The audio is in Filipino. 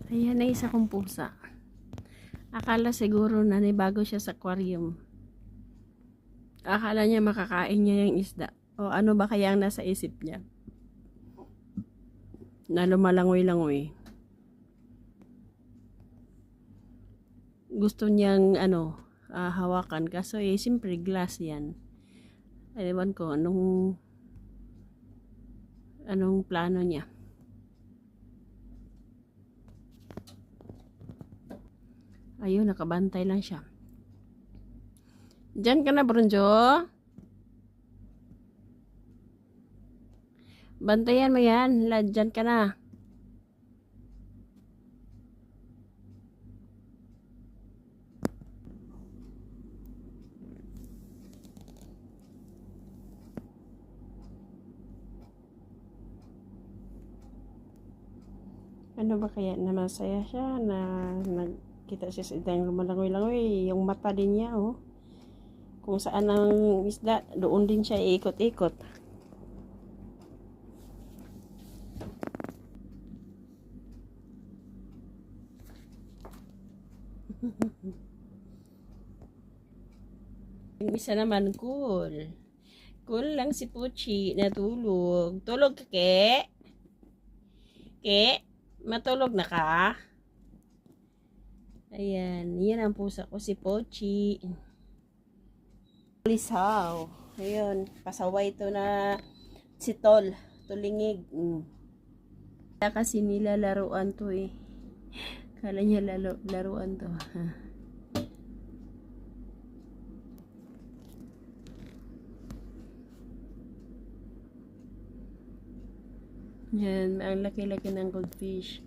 Ayan na isa kong pusa. Akala siguro na bago siya sa aquarium. Akala niya makakain niya yung isda. O ano ba kaya ang nasa isip niya? Na lumalangoy-langoy. Gusto niyang hawakan. Kaso siyempre glass yan. Ewan ko anong plano niya. Ayun, nakabantay lang siya. Diyan ka na, Brunjo. Bantayan mo yan. Diyan ka na. Ano ba kaya na masaya siya na nagkita siya sa isdang lumalangoy-langoy. Yung mata din niya, oh. Kung saan ang isda, doon din siya iikot-ikot. Yung isa naman, cool. Cool lang si Puchi, natulog. Tulog ka, Ke? Ke? Matulog na ka? Ayan, yan ang pusa ko, si Pochi. Lisaw. Ayun, pasaway to na si Tol. Tulingig. Kaya kasi nilalaruan to eh. Kala niya laruan to. Yan, ang laki-laki ng goldfish.